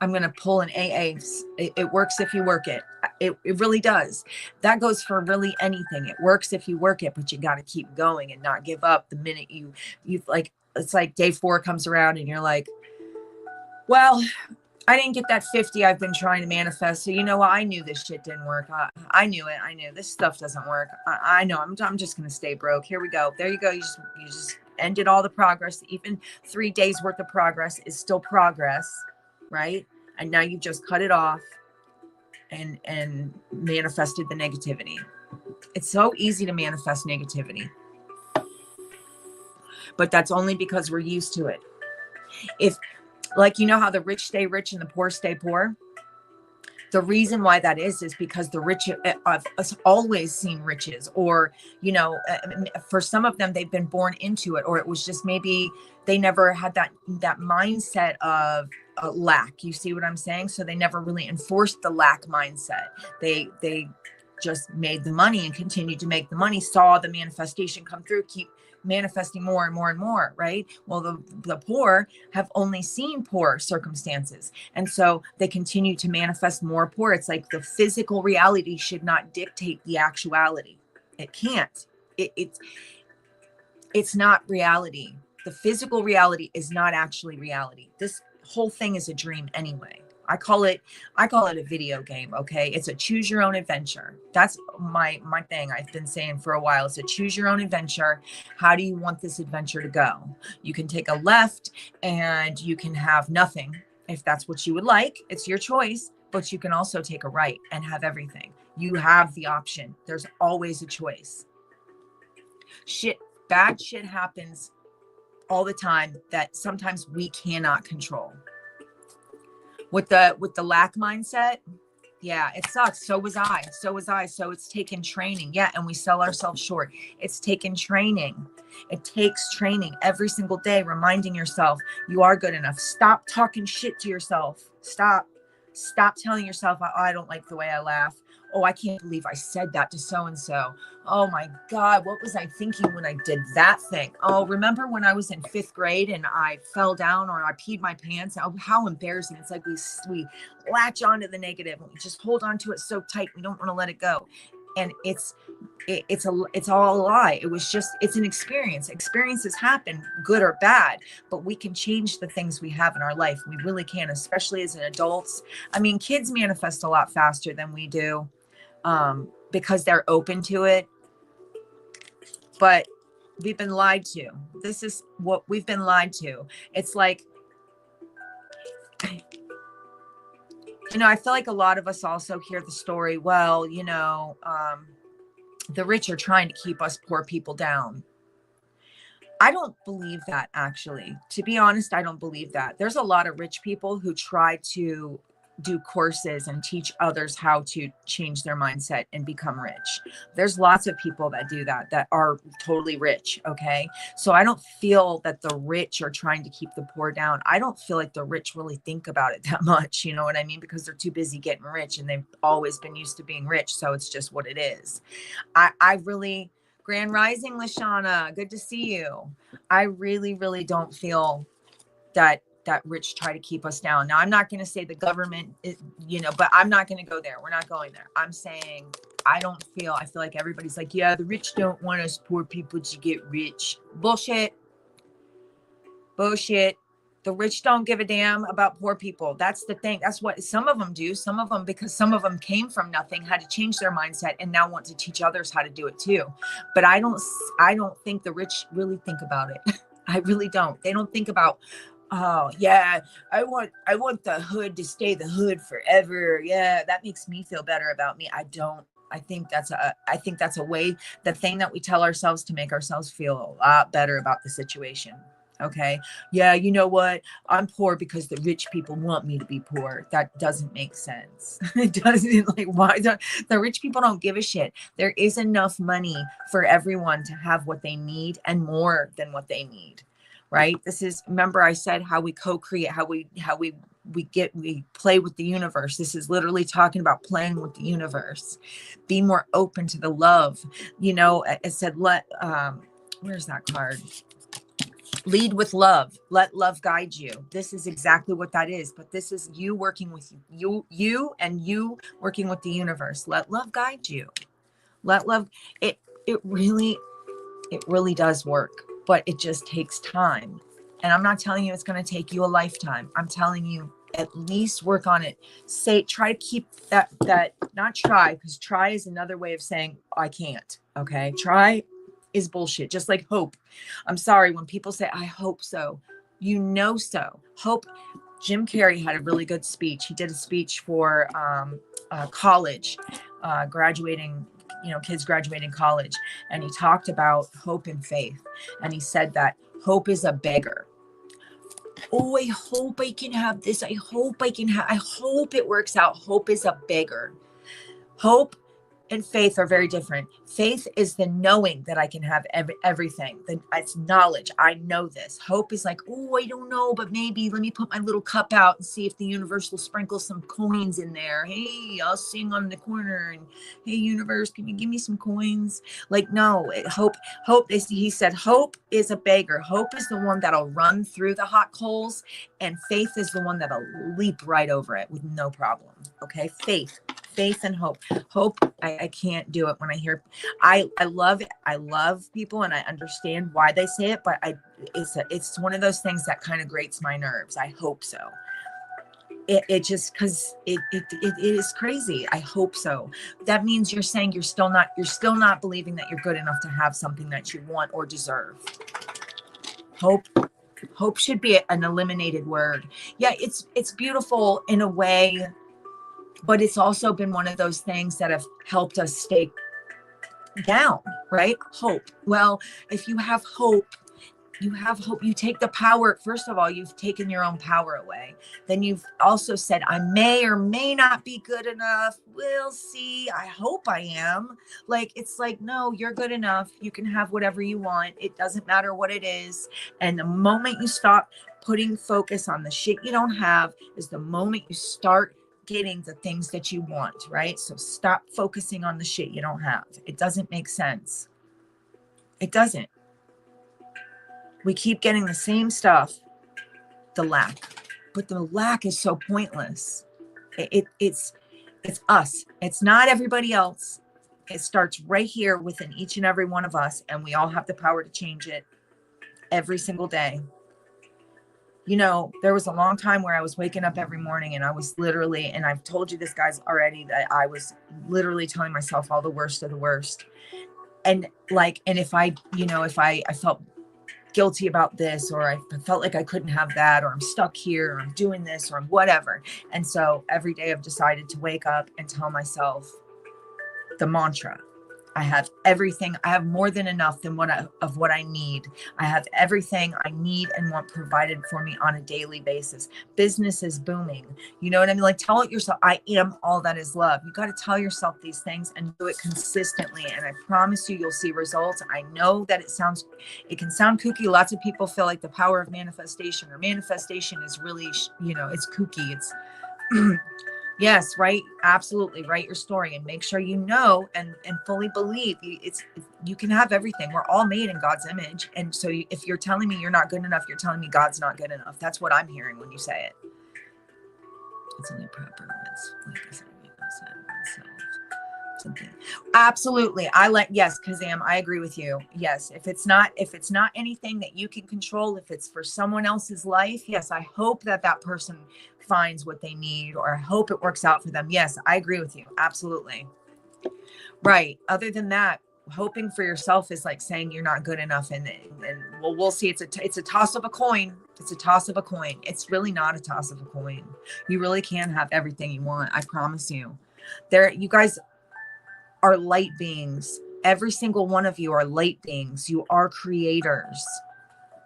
I'm going to pull an AA. It works if you work it. It really does. That goes for really anything. It works if you work it, but you got to keep going and not give up the minute you like, it's like day 4 comes around and you're like, well, I didn't get that 50 I've been trying to manifest. So, I knew this shit didn't work. I knew it. I knew this stuff doesn't work. I know I'm just going to stay broke. Here we go. There you go. You just ended all the progress. Even 3 days worth of progress is still progress, right? And now you've just cut it off and manifested the negativity. It's so easy to manifest negativity, but that's only because we're used to it. If, like, you know how the rich stay rich and the poor stay poor? The reason why that is because the rich have always seen riches, or, you know, for some of them, they've been born into it, or it was just maybe they never had that mindset of lack. You see what I'm saying? So they never really enforced the lack mindset. They just made the money and continued to make the money, saw the manifestation come through, keep manifesting more and more and more, right? Well, the poor have only seen poor circumstances, and so they continue to manifest more poor. It's like the physical reality should not dictate the actuality. It can't. It's not reality. The physical reality is not actually reality. This whole thing is a dream anyway. I call it a video game. Okay. It's a choose your own adventure. That's my thing. I've been saying for a while. It's a choose your own adventure. How do you want this adventure to go? You can take a left and you can have nothing. If that's what you would like, it's your choice, but you can also take a right and have everything. You have the option. There's always a choice. Bad shit happens all the time that sometimes we cannot control. With the lack mindset, yeah, it sucks. So was I. So it's taken training. Yeah, and we sell ourselves short. It's taken training. It takes training every single day, reminding yourself you are good enough. Stop talking shit to yourself. Stop telling yourself, I don't like the way I laugh. Oh, I can't believe I said that to so-and-so. Oh my God, what was I thinking when I did that thing? Oh, remember when I was in 5th grade and I fell down or I peed my pants? Oh, how embarrassing. It's like we latch onto the negative and we just hold on to it so tight. We don't want to let it go. And it's all a lie. It's an experience. Experiences happen, good or bad, but we can change the things we have in our life. We really can, especially as adults. I mean, kids manifest a lot faster than we do, because they're open to it. But we've been lied to. This is what we've been lied to. It's like, you know, I feel like a lot of us also hear the story, well, you know, the rich are trying to keep us poor people down. I don't believe that, actually. To be honest, I don't believe that. There's a lot of rich people who try to do courses and teach others how to change their mindset and become rich. There's lots of people that do that are totally rich. Okay. So I don't feel that the rich are trying to keep the poor down. I don't feel like the rich really think about it that much. You know what I mean? Because they're too busy getting rich and they've always been used to being rich. So it's just what it is. I really, Grand Rising, Lashana, good to see you. I really, really don't feel that rich try to keep us down. Now, I'm not going to say the government is, you know, but I'm not going to go there. We're not going there. I'm saying I feel like everybody's like, yeah, the rich don't want us poor people to get rich. Bullshit. The rich don't give a damn about poor people. That's the thing. That's what some of them do. Some of them, because some of them came from nothing, had to change their mindset and now want to teach others how to do it too. But I don't think the rich really think about it. I really don't. They don't think about, oh yeah, I want the hood to stay the hood forever. Yeah, that makes me feel better about me. I don't. I think that's a way, the thing that we tell ourselves to make ourselves feel a lot better about the situation. Okay. Yeah, you know what? I'm poor because the rich people want me to be poor. That doesn't make sense. It doesn't. Like, why the rich people don't give a shit. There is enough money for everyone to have what they need and more than what they need. Right? This is, remember I said how we co-create, how we play with the universe. This is literally talking about playing with the universe. Be more open to the love. You know, it said, where's that card? Lead with love. Let love guide you. This is exactly what that is. But this is you working with you working with the universe. Let love guide you. Let love, it really does work, but it just takes time. And I'm not telling you it's going to take you a lifetime. I'm telling you at least work on it. Try to keep that, not try, because try is another way of saying I can't. Okay. Try is bullshit. Just like hope. I'm sorry when people say, I hope so. You know so. Hope. Jim Carrey had a really good speech. He did a speech for college, graduating, kids graduating college. And he talked about hope and faith. And he said that hope is a beggar. Oh, I hope I can have this. I hope it works out. Hope is a beggar. Hope and faith are very different. Faith is the knowing that I can have everything. It's knowledge. I know this. Hope is like, oh, I don't know, but maybe let me put my little cup out and see if the universe will sprinkle some coins in there. Hey, I'll sing on the corner and hey, universe, can you give me some coins? Like, no, hope. He said, hope is a beggar. Hope is the one that'll run through the hot coals, and faith is the one that'll leap right over it with no problem. Okay, faith and hope. I can't do it when I hear. I love it. I love people, and I understand why they say it, but it's one of those things that kind of grates my nerves. I hope so. It just, because it is crazy. I hope so. That means you're saying you're still not believing that you're good enough to have something that you want or deserve. Hope should be an eliminated word. Yeah, it's beautiful in a way, but it's also been one of those things that have helped us stay down, right? Hope. Well, if you have hope, you take the power. First of all, you've taken your own power away. Then you've also said, I may or may not be good enough. We'll see. I hope I am. Like, it's like, no, you're good enough. You can have whatever you want. It doesn't matter what it is. And the moment you stop putting focus on the shit you don't have is the moment you start getting the things that you want, right? So stop focusing on the shit you don't have. It doesn't make sense. It doesn't. We keep getting the same stuff, the lack, but the lack is so pointless. It's us. It's not everybody else. It starts right here within each and every one of us, and we all have the power to change it every single day. There was a long time where I was waking up every morning and I was literally, and I've told you this guys already, that I was literally telling myself all the worst of the worst. And if I felt guilty about this, or I felt like I couldn't have that, or I'm stuck here, or I'm doing this, or I'm whatever. And so every day I've decided to wake up and tell myself the mantra. I have everything. I have more than enough of what I need. I have everything I need and want provided for me on a daily basis. Business is booming. You know what I mean? Like, tell it yourself, I am all that is love. You got to tell yourself these things and do it consistently. And I promise you'll see results. I know that it can sound kooky. Lots of people feel like the power of manifestation is really, it's kooky. It's yes, right. Absolutely. Write your story and make sure you know and fully believe you can have everything. We're all made in God's image. And so if you're telling me you're not good enough, you're telling me God's not good enough. That's what I'm hearing when you say it. It's only proper. It's like I said, something. Absolutely. Yes, Kazam, I agree with you. Yes. If it's not anything that you can control, if it's for someone else's life, yes, I hope that person finds what they need, or I hope it works out for them. Yes, I agree with you. Absolutely. Right. Other than that, hoping for yourself is like saying you're not good enough. And well, we'll see. It's a toss of a coin. It's a toss of a coin. It's really not a toss of a coin. You really can have everything you want. I promise you. You guys are light beings. Every single one of you are light beings. You are creators.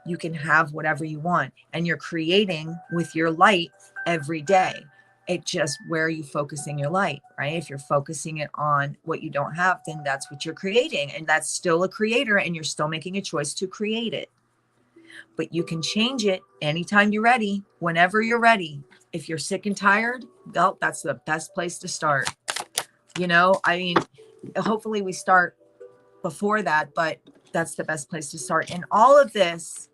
You can have whatever you want, and you're creating with your light every day. It's just, where are you focusing your light, right? If you're focusing it on what you don't have, then that's what you're creating, and that's still a creator, and you're still making a choice to create it. But you can change it anytime you're ready, whenever you're ready. If you're sick and tired, well, that's the best place to start. Hopefully we start before that, but that's the best place to start. And all of this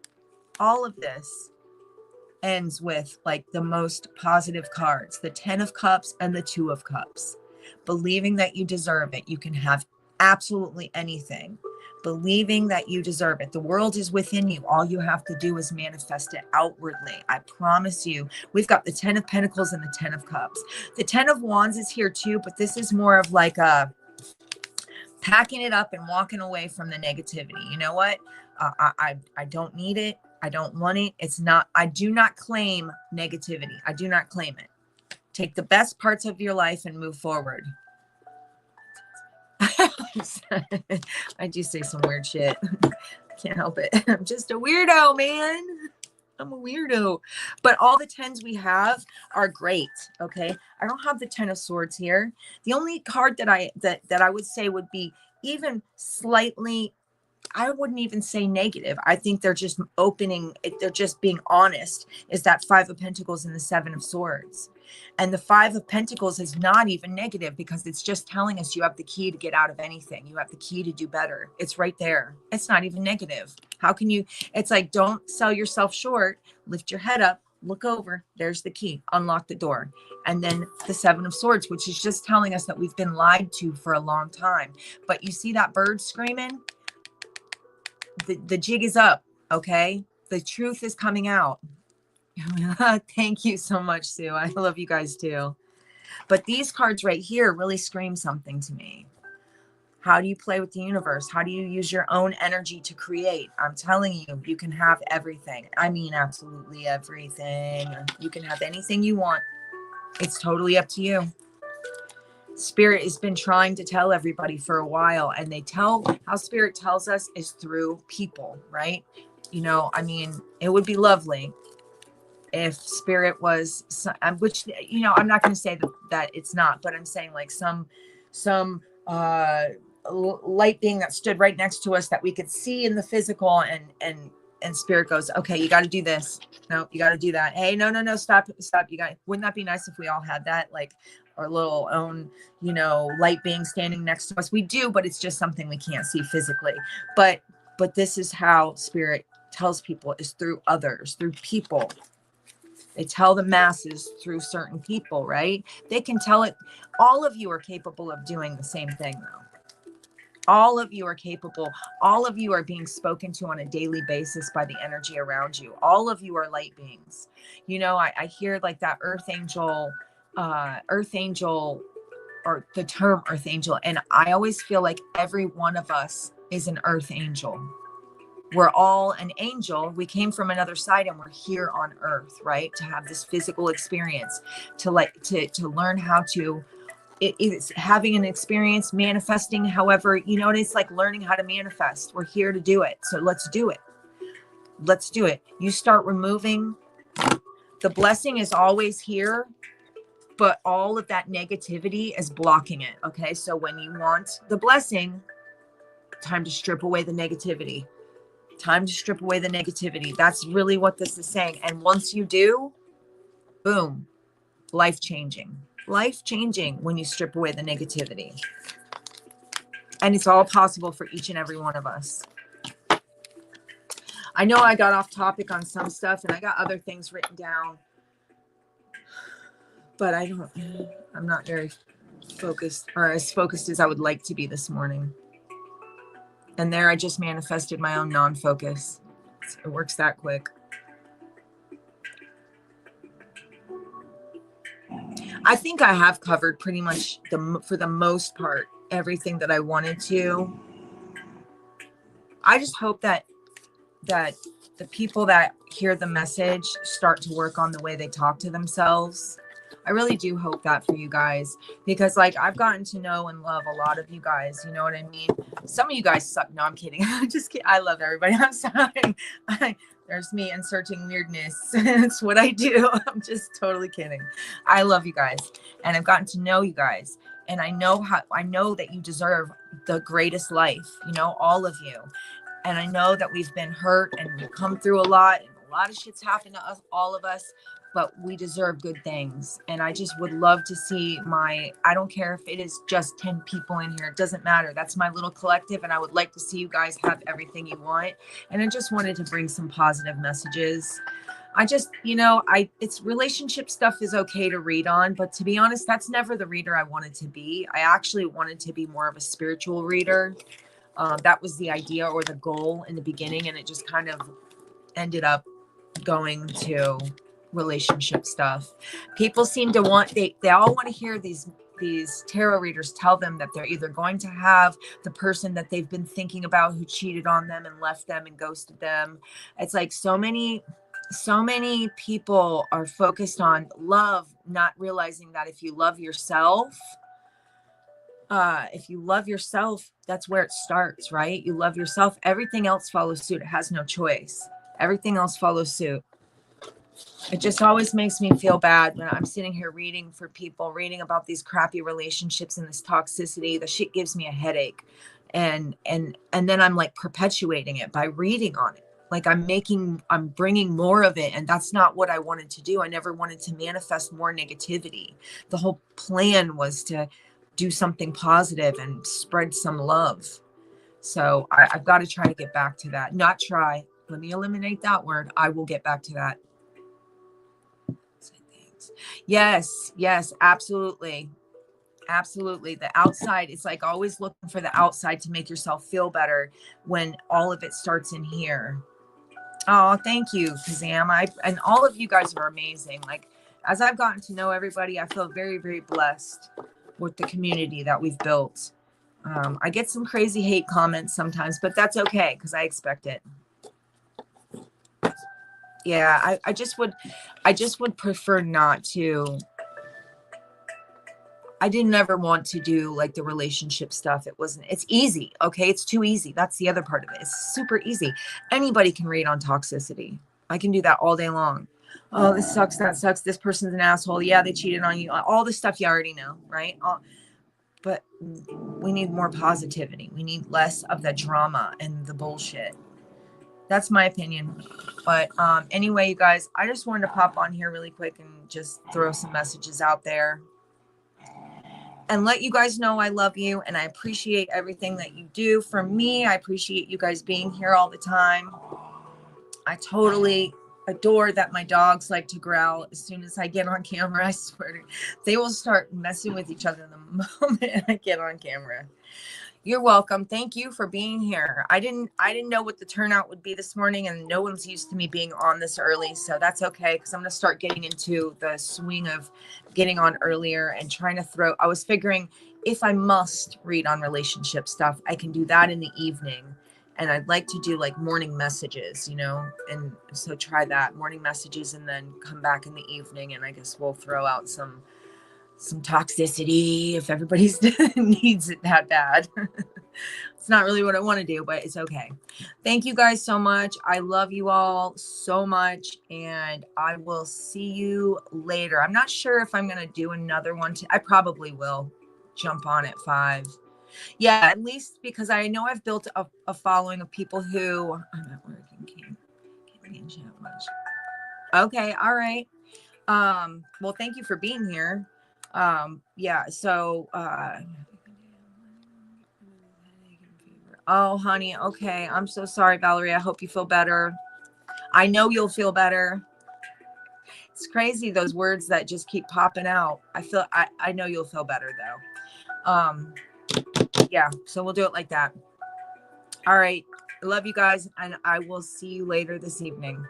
ends with like the most positive cards, the 10 of Cups and the 2 of Cups. Believing that you deserve it. You can have absolutely anything. Believing that you deserve it. The world is within you. All you have to do is manifest it outwardly. I promise you. We've got the 10 of Pentacles and the 10 of Cups. The 10 of Wands is here too, but this is more of like a packing it up and walking away from the negativity. You know what? I don't need it. I don't want it. It's not, I do not claim negativity. I do not claim it. Take the best parts of your life and move forward. I do say some weird shit. Can't help it. I'm just a weirdo, man. I'm a weirdo. But all the 10s we have are great. Okay. I don't have the 10 of Swords here. The only card that I would say would be even slightly, I wouldn't even say negative. I think they're just they're just being honest, is that 5 of Pentacles and the 7 of Swords. And the 5 of Pentacles is not even negative, because it's just telling us you have the key to get out of anything. You have the key to do better. It's right there. It's not even negative. How can you, it's like, don't sell yourself short. Lift your head up, look over. There's the key. Unlock the door. And then the 7 of Swords, which is just telling us that we've been lied to for a long time. But you see that bird screaming? The jig is up. Okay. The truth is coming out. Thank you so much, Sue. I love you guys too. But these cards right here really scream something to me. How do you play with the universe? How do you use your own energy to create? I'm telling you, you can have everything. I mean, absolutely everything. You can have anything you want. It's totally up to you. Spirit has been trying to tell everybody for a while, and how Spirit tells us is through people, right? You know, I mean, it would be lovely if Spirit was, which, you know, I'm not going to say that it's not, but I'm saying like some light being that stood right next to us that we could see in the physical, and Spirit goes, okay, you got to do this. No, you got to do that. Hey, no, stop. Wouldn't that be nice if we all had that? Like our little own, you know, light being standing next to us. We do, but it's just something we can't see physically. But this is how Spirit tells people, is through others, through people. They tell the masses through certain people, right? They can tell it. All of you are capable of doing the same thing, though. All of you are capable. All of you are being spoken to on a daily basis by the energy around you. All of you are light beings. You know, I hear like that earth angel, or the term earth angel. And I always feel like every one of us is an earth angel. We're all an angel. We came from another side and we're here on earth, right? To have this physical experience, to learn how to, it's having an experience, manifesting, however, you know, it's like learning how to manifest. We're here to do it. So let's do it. Let's do it. You start removing, the blessing is always here, but all of that negativity is blocking it. Okay. So when you want the blessing, time to strip away the negativity. Time to strip away the negativity. That's really what this is saying. And once you do, boom, life-changing. Life-changing when you strip away the negativity. And it's all possible for each and every one of us. I know I got off topic on some stuff and I got other things written down, but I'm not very focused, or as focused as I would like to be this morning. And there I just manifested my own non-focus. It works that quick. I think I have covered pretty much, for the most part, everything that I wanted to. I just hope that the people that hear the message start to work on the way they talk to themselves. I really do hope that for you guys, because like I've gotten to know and love a lot of you guys. You know what I mean? Some of you guys suck. No, I'm kidding. I'm just kidding. I love everybody. I'm sorry. There's me inserting weirdness. It's what I do. I'm just totally kidding. I love you guys, and I've gotten to know you guys, and I know that you deserve the greatest life. You know, all of you, and I know that we've been hurt and we've come through a lot, and a lot of shit's happened to us, all of us. But we deserve good things. And I just would love to see I don't care if it is just 10 people in here. It doesn't matter. That's my little collective. And I would like to see you guys have everything you want. And I just wanted to bring some positive messages. I just, you know, it's relationship stuff is okay to read on. But to be honest, that's never the reader I wanted to be. I actually wanted to be more of a spiritual reader. That was the idea or the goal in the beginning. And it just kind of ended up going to relationship stuff. People seem to want, they all want to hear these these tarot readers tell them that they're either going to have the person that they've been thinking about who cheated on them and left them and ghosted them. It's like so many people are focused on love, not realizing that if you love yourself, that's where it starts, right? You love yourself, everything else follows suit. It has no choice. Everything else follows suit. It just always makes me feel bad when I'm sitting here reading for people, reading about these crappy relationships and this toxicity. The shit gives me a headache. And then I'm like perpetuating it by reading on it. Like I'm bringing more of it. And that's not what I wanted to do. I never wanted to manifest more negativity. The whole plan was to do something positive and spread some love. So I've got to try to get back to that. Not try. Let me eliminate that word. I will get back to that. Yes, absolutely. Absolutely. The outside, it's like always looking for the outside to make yourself feel better when all of it starts in here. Oh, thank you, Kazam. And all of you guys are amazing. Like, as I've gotten to know everybody, I feel very, very blessed with the community that we've built. I get some crazy hate comments sometimes, but that's okay because I expect it. Yeah, I just would prefer not to. I didn't ever want to do like the relationship stuff. It's easy. Okay. It's too easy. That's the other part of it. It's super easy. Anybody can read on toxicity. I can do that all day long. Oh, this sucks. That sucks. This person's an asshole. Yeah, they cheated on you. All the stuff you already know, right? But we need more positivity. We need less of the drama and the bullshit. That's my opinion. But anyway, you guys, I just wanted to pop on here really quick and just throw some messages out there and let you guys know I love you and I appreciate everything that you do for me. I appreciate you guys being here all the time. I totally adore that my dogs like to growl as soon as I get on camera. I swear they will start messing with each other the moment I get on camera. You're welcome. Thank you for being here. I didn't know what the turnout would be this morning, and no one's used to me being on this early, so that's okay because I'm going to start getting into the swing of getting on earlier and trying to I was figuring if I must read on relationship stuff, I can do that in the evening, and I'd like to do like morning messages, and so try that morning messages and then come back in the evening, and I guess we'll throw out some toxicity if everybody's needs it that bad. It's not really what I want to do, but it's okay. Thank you guys so much. I love you all so much, and I will see you later. I'm not sure if I'm going to do another one. I probably will jump on at 5. Yeah, at least because I know I've built a following of people who I'm not working. Can't chat much. Okay. All right. Well, thank you for being here. Yeah, so oh honey, okay, I'm so sorry, Valerie. I hope you feel better. I know you'll feel better. It's crazy, those words that just keep popping out. I know you'll feel better though. Yeah, so we'll do it like that. All right, I love you guys, and I will see you later this evening.